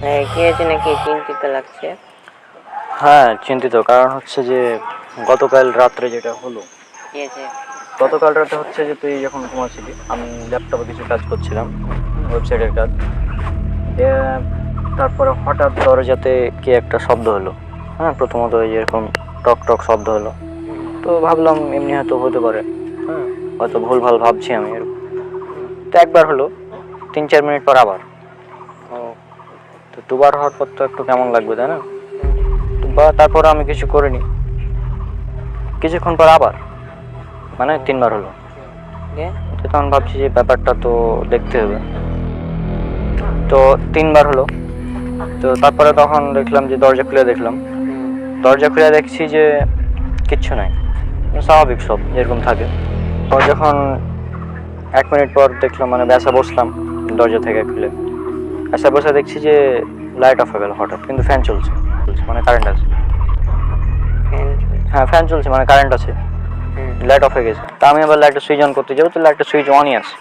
কি হয়েছে নাকি চিন্তিত লাগছে? হ্যাঁ চিন্তিত, কারণ হচ্ছে যে গতকাল রাত্রে যেটা হলো। কি হয়েছে? গতকাল রাতে হচ্ছে যে তুই যখন ঘুমাচ্ছিলি আমি ল্যাপটপে কিছু কাজ করছিলাম, ওয়েবসাইটের কাজ। দিয়ে তারপরে হঠাৎ দরজাতে কি একটা শব্দ হলো। হ্যাঁ, প্রথমত ওই এরকম টক টক শব্দ হলো। তো ভাবলাম এমনি হয়তো হতে পারে, হ্যাঁ হয়তো ভুলভাল ভাবছি আমি এরকম। তো একবার হলো, 3-4 মিনিট পর আবার। তো দুবার হওয়ার পর তো একটু কেমন লাগবে, তাই না? বা তারপর আমি কিছু করিনি, কিছুক্ষণ পর আবার, মানে 3বার হলো। তো তখন ভাবছি যে ব্যাপারটা তো দেখতে হবে। তো 3বার হলো। তো তারপরে তখন দেখলাম যে দরজা খুলে দেখলাম, দরজা খুলে দেখছি যে কিচ্ছু নাই, স্বাভাবিক সব যেরকম থাকে। তো যখন 1 মিনিট পর দেখলাম, মানে ব্যাসা বসলাম দরজা থেকে খুলে, ব্যাসা বসে দেখছি যে লাইট অফ হয়ে গেল হঠাৎ, কিন্তু ফ্যান চলছে, মানে কারেন্ট আছে। হ্যাঁ ফ্যান চলছে, মানে কারেন্ট আছে, লাইট অফ হয়ে গেছে। তা আমি আবার লাইটের সুইচ অন করতে যাবো, তো লাইটের সুইচ অনই আছে।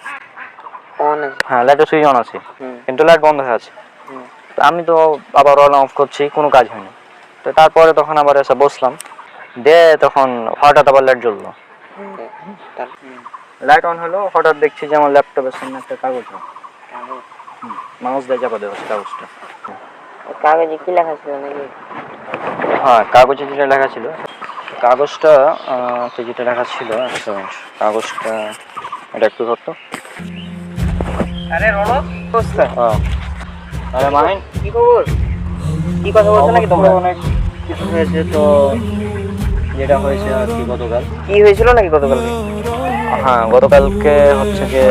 হ্যাঁ লাইটের সুইচ অন আছে, কিন্তু লাইট বন্ধ হয়ে আছে। তো আমি তো আবার অন অফ করছি, কোনো কাজ হয়নি। তো তারপরে তখন আবার এসে বসলাম, দিয়ে তখন হঠাৎ আবার লাইট জ্বললো। লাইট অন হলো, হঠাৎ দেখছি যে আমার ল্যাপটপের সামনে একটা কাগজ, মাউস দিয়ে চাপা দেওয়া কাগজটা। কাগজে কি লেখা ছিল নাকি? হ্যাঁ কাগজে যেটা লেখা ছিল, কাগজটা তো যেটা লেখা ছিল, একটা মিনিট, কাগজটা এটা একটু ধরতো। আরে রণক, হ্যাঁ আরে মাহিন, কি খবর? কি কথা বলছো নাকি তোমরা? অনেক কিছু হয়েছে তো, যেটা হয়েছে আর কি গতকাল। কি হয়েছিল নাকি গতকালকে? হ্যাঁ গতকালকে হচ্ছে যে